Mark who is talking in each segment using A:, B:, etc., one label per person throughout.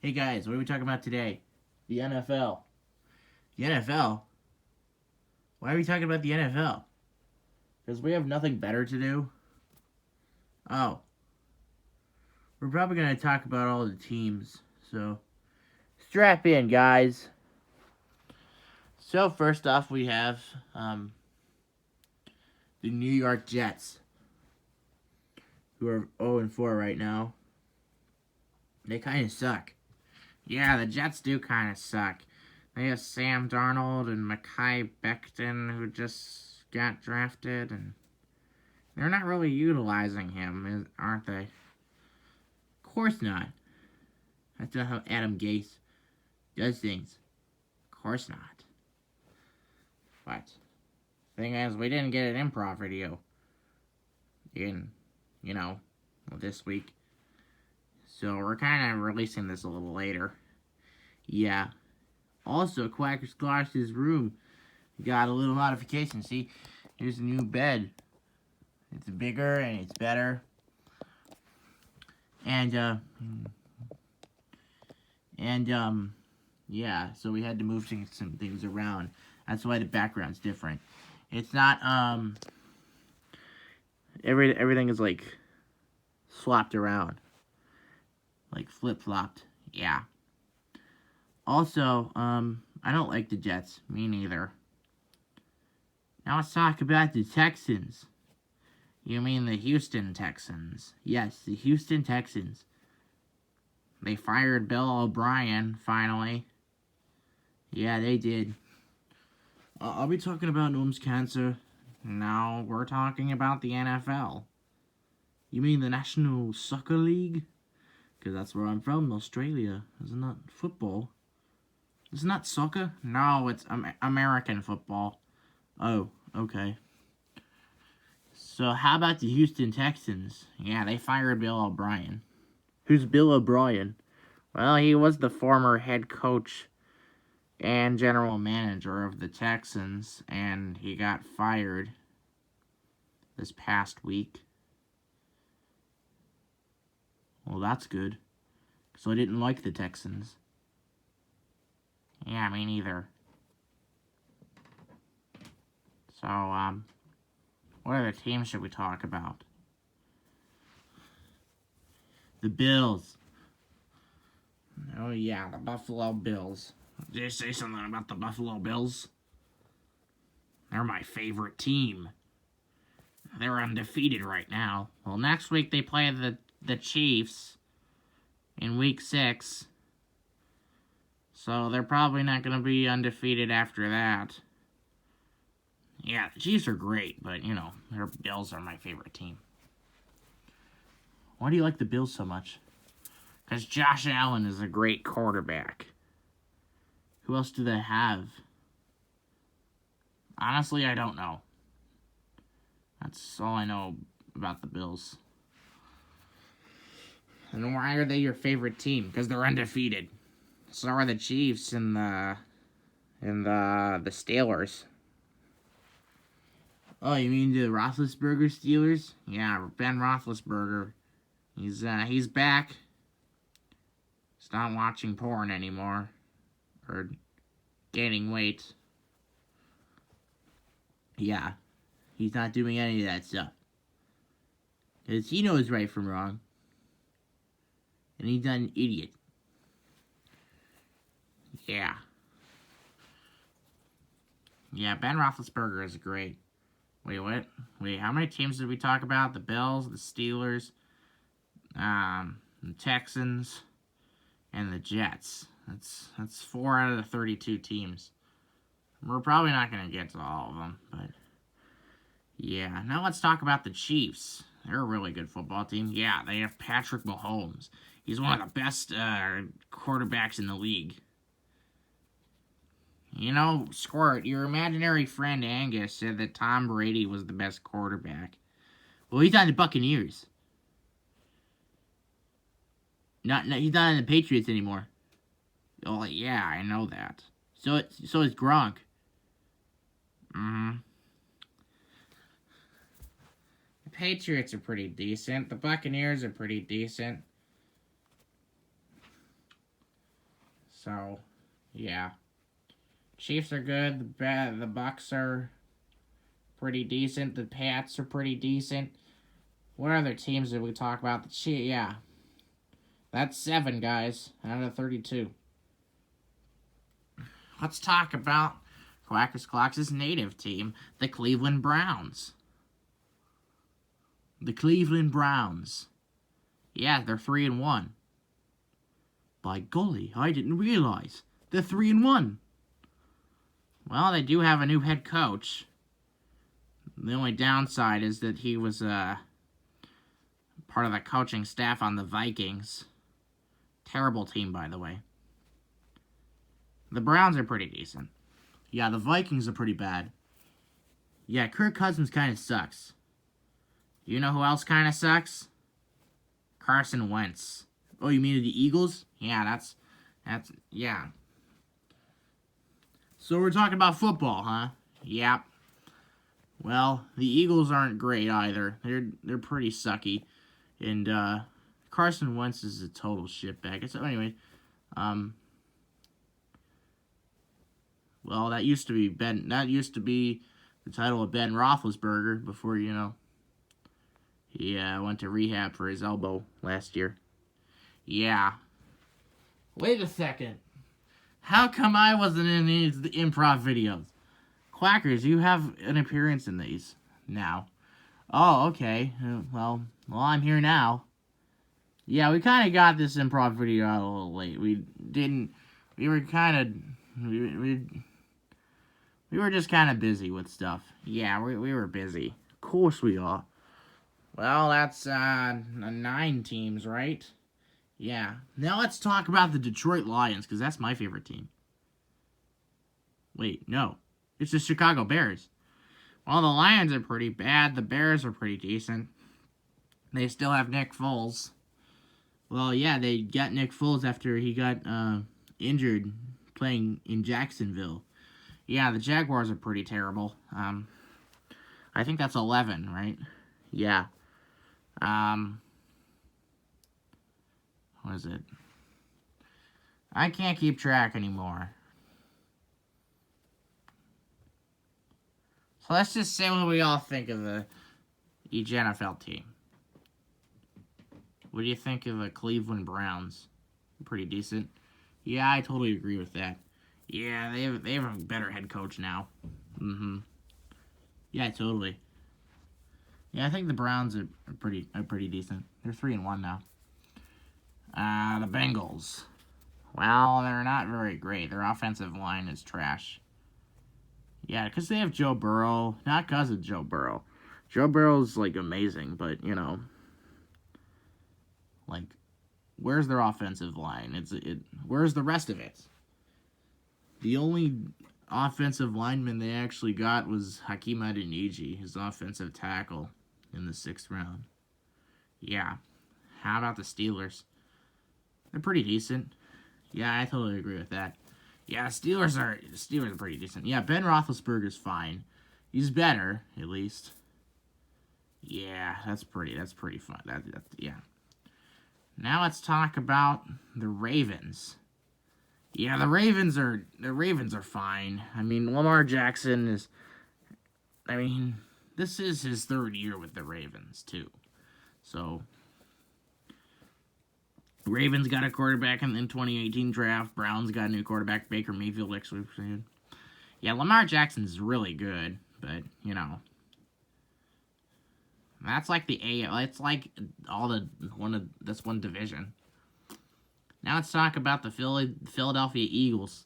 A: Hey guys, what are we talking about today? The NFL. The NFL? Why are we talking about the NFL? Because we have nothing better to do? Oh, we're probably going to talk about all the teams. So, strap in, guys. So, first off, we have the New York Jets, who are 0-4 right now. They kind of suck. Yeah, the Jets do kind of suck. They have Sam Darnold and Mekhi Becton, who just got drafted, and they're not really utilizing him, aren't they? Of course not. That's not how Adam Gase does things. Of course not. But, thing is, we didn't get an improv video this week. So we're kind of releasing this a little later. Yeah. Also, Quacker's Gloss's room got a little modification. See, here's a new bed. It's bigger and it's better. Yeah, so we had to move some things around. That's why the background's different. It's not, everything is, like, swapped around. Like, flip-flopped. Yeah. Also, I don't like the Jets. Me neither. Now let's talk about the Texans. You mean the Houston Texans. Yes, the Houston Texans. They fired Bill O'Brien, finally. Yeah, they did. I'll be talking about Gnome's cancer. No, we're talking about the NFL. You mean the National Soccer League? Because that's where I'm from, Australia. Isn't that football? Isn't that soccer? No, it's American football. Oh, okay. So how about the Houston Texans? Yeah, they fired Bill O'Brien. Who's Bill O'Brien? Well, he was the former head coach and general manager of the Texans, and he got fired this past week. Well, that's good, because I didn't like the Texans. Yeah, me neither. So, what other teams should we talk about? The Bills. Oh, yeah, the Buffalo Bills. Did you say something about the Buffalo Bills? They're my favorite team. They're undefeated right now. Well, next week they play the Chiefs in week 6. So they're probably not going to be undefeated after that. Yeah, the Chiefs are great, but, their Bills are my favorite team. Why do you like the Bills so much? Because Josh Allen is a great quarterback. Who else do they have? Honestly, I don't know. That's all I know about the Bills. And why are they your favorite team? Because they're undefeated. So are the Chiefs and the Steelers. Oh, you mean the Roethlisberger Steelers? Yeah, Ben Roethlisberger. He's back. He's not watching porn anymore. Or gaining weight. Yeah. He's not doing any of that stuff. Because he knows right from wrong. And he's not an idiot. Yeah. Yeah, Ben Roethlisberger is great. Wait, what? Wait, how many teams did we talk about? The Bills, the Steelers, the Texans, and the Jets. That's 4 out of the 32 teams. We're probably not going to get to all of them, but yeah. Now let's talk about the Chiefs. They're a really good football team. Yeah, they have Patrick Mahomes. He's one of the best quarterbacks in the league. Squirt, your imaginary friend Angus said that Tom Brady was the best quarterback. Well, he's on the Buccaneers. He's not on the Patriots anymore. Oh, yeah, I know that. So is Gronk. The Patriots are pretty decent. The Buccaneers are pretty decent. So, yeah. Chiefs are good. The Bucks are pretty decent. The Pats are pretty decent. What other teams did we talk about? The Chiefs, yeah. That's 7, guys, out of 32. Let's talk about Quackers Clocks' native team, the Cleveland Browns. The Cleveland Browns. Yeah, they're 3-1. By golly, I didn't realize. They're 3-1. Well, they do have a new head coach. The only downside is that he was part of the coaching staff on the Vikings. Terrible team, by the way. The Browns are pretty decent. Yeah, the Vikings are pretty bad. Yeah, Kirk Cousins kind of sucks. You know who else kind of sucks? Carson Wentz. Oh, you mean the Eagles? Yeah, yeah. So we're talking about football, huh? Yep. Well, the Eagles aren't great either. They're pretty sucky. And Carson Wentz is a total shitbag. So anyway, well, that used to be the title of Ben Roethlisberger before, he went to rehab for his elbow last year. Yeah. Wait a second. How come I wasn't in these improv videos? Quackers, you have an appearance in these now. Oh, okay. Well, I'm here now. Yeah, we kind of got this improv video out a little late. We were just kind of busy with stuff. Yeah, we were busy. Of course we are. Well, that's 9 teams, right? Yeah. Now let's talk about the Detroit Lions, because that's my favorite team. Wait, no. It's the Chicago Bears. Well, the Lions are pretty bad. The Bears are pretty decent. They still have Nick Foles. Well, yeah, they got Nick Foles after he got injured playing in Jacksonville. Yeah, the Jaguars are pretty terrible. I think that's 11, right? Yeah. What is it? I can't keep track anymore. So let's just say what we all think of each NFL team. What do you think of the Cleveland Browns? Pretty decent. Yeah, I totally agree with that. Yeah, they have a better head coach now. Yeah, totally. Yeah, I think the Browns are pretty decent. They're 3-1 now. The Bengals. Well, they're not very great. Their offensive line is trash. Yeah, because they have Joe Burrow. Not because of Joe Burrow. Joe Burrow's, amazing, but, where's their offensive line? Where's the rest of it? The only offensive lineman they actually got was Hakeem Adeniji, his offensive tackle, in the 6th round. Yeah. How about the Steelers? They're pretty decent. Yeah, I totally agree with that. Yeah, Steelers are pretty decent. Yeah, Ben Roethlisberger's fine. He's better, at least. Yeah, that's pretty fun. Yeah. Now let's talk about the Ravens. Yeah, the Ravens are fine. I mean, Lamar Jackson is. I mean, this is his 3rd year with the Ravens too. So, Ravens got a quarterback in the 2018 draft. Browns got a new quarterback, Baker Mayfield, actually. Yeah, Lamar Jackson's really good, but that's like it's like that's one division. Now let's talk about the Philadelphia Eagles.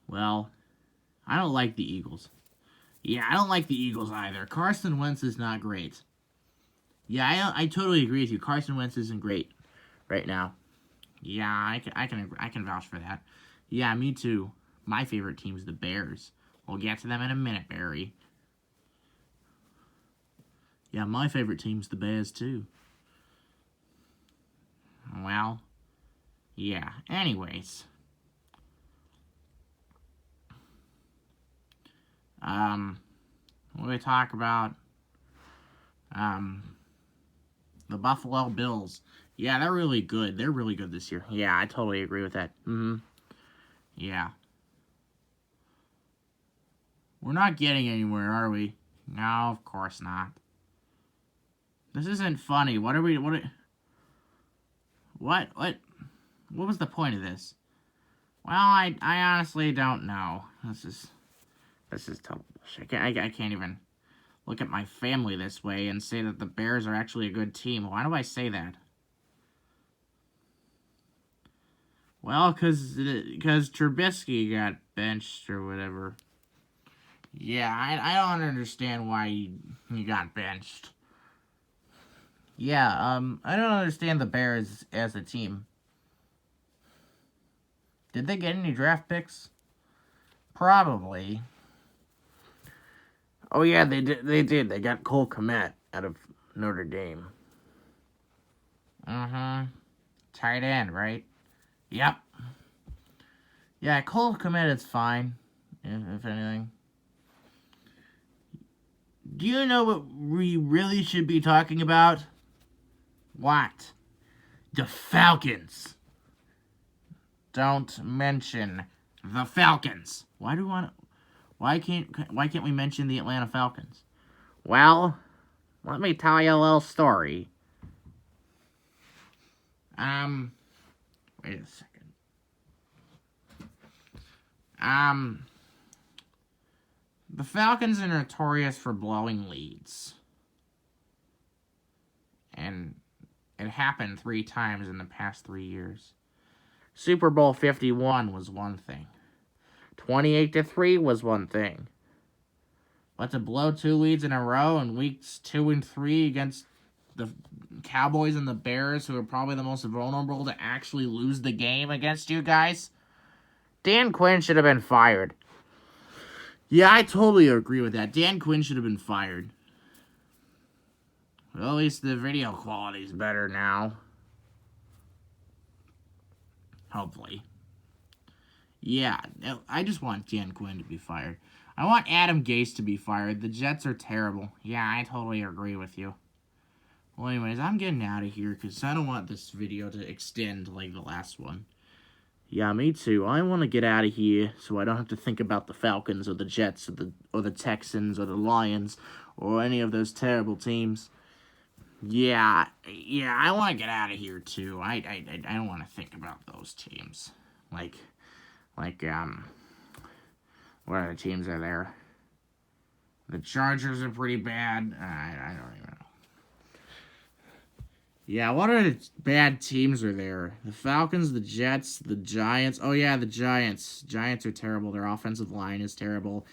A: Well, I don't like the Eagles. Yeah, I don't like the Eagles either. Carson Wentz is not great. Yeah, I totally agree with you. Carson Wentz isn't great right now. Yeah, I can vouch for that. Yeah, me too. My favorite team is the Bears. We'll get to them in a minute, Barry. Yeah, my favorite team's the Bears too. Well, yeah. Anyways, we talk about the Buffalo Bills. Yeah, they're really good. They're really good this year. Yeah, I totally agree with that. Yeah. We're not getting anywhere, are we? No, of course not. This isn't funny. What are we... What was the point of this? Well, I honestly don't know. This is total bullshit. I can't even look at my family this way and say that the Bears are actually a good team. Why do I say that? Well, because Trubisky got benched or whatever. Yeah, I don't understand why he got benched. Yeah, I don't understand the Bears as a team. Did they get any draft picks? Probably. Oh yeah, they did. They got Cole Kmet out of Notre Dame. Tight end, right? Yep. Yeah, Cole Kmet is fine, if anything. Do you know what we really should be talking about? What? The Falcons. Don't mention the Falcons. Why can't we mention the Atlanta Falcons? Well, let me tell you a little story. Wait a second. The Falcons are notorious for blowing leads. And it happened 3 times in the past 3 years. Super Bowl 51 was one thing. 28-3 was one thing. But to blow 2 leads in a row in weeks 2 and 3 against the Cowboys and the Bears, who are probably the most vulnerable to actually lose the game against you guys, Dan Quinn should have been fired. Yeah, I totally agree with that. Dan Quinn should have been fired. Well, at least the video quality's better now. Hopefully. Yeah, I just want Dan Quinn to be fired. I want Adam Gase to be fired. The Jets are terrible. Yeah, I totally agree with you. Well, anyways, I'm getting out of here because I don't want this video to extend like the last one. Yeah, me too. I want to get out of here so I don't have to think about the Falcons or the Jets or the Texans or the Lions or any of those terrible teams. Yeah, I want to get out of here too. I don't want to think about those teams. Like, what other teams are there? The Chargers are pretty bad. I don't even know. Yeah, what other bad teams are there? The Falcons, the Jets, the Giants. Oh yeah, the Giants. Giants are terrible. Their offensive line is terrible.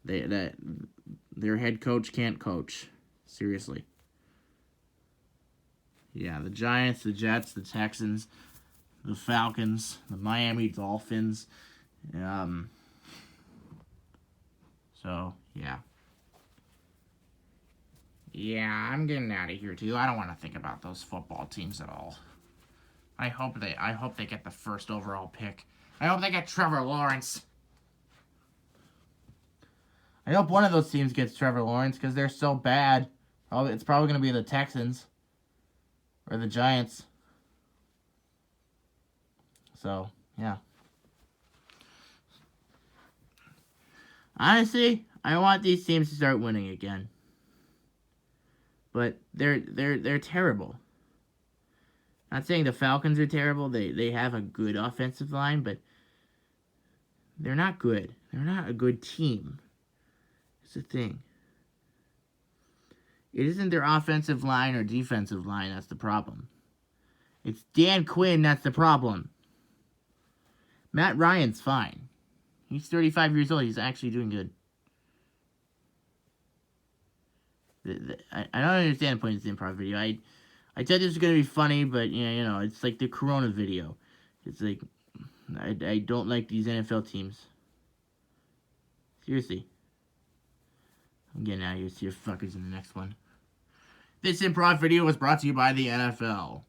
A: Their head coach can't coach. Seriously. Yeah, the Giants, the Jets, the Texans, the Falcons, the Miami Dolphins. So, yeah. Yeah, I'm getting out of here too. I don't want to think about those football teams at all. I hope they get the first overall pick. I hope they get Trevor Lawrence. I hope one of those teams gets Trevor Lawrence because they're so bad. It's probably going to be the Texans or the Giants. So, yeah. Honestly, I want these teams to start winning again. But they're terrible. Not saying the Falcons are terrible. They have a good offensive line, but they're not good. They're not a good team. It's the thing. It isn't their offensive line or defensive line that's the problem. It's Dan Quinn that's the problem. Matt Ryan's fine. He's 35 years old. He's actually doing good. I don't understand the point of this improv video. I thought this was going to be funny, but, you know, it's like the Corona video. It's like, I don't like these NFL teams. Seriously. I'm getting out of here. See you fuckers in the next one. This improv video was brought to you by the NFL.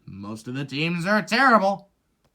A: Most of the teams are terrible.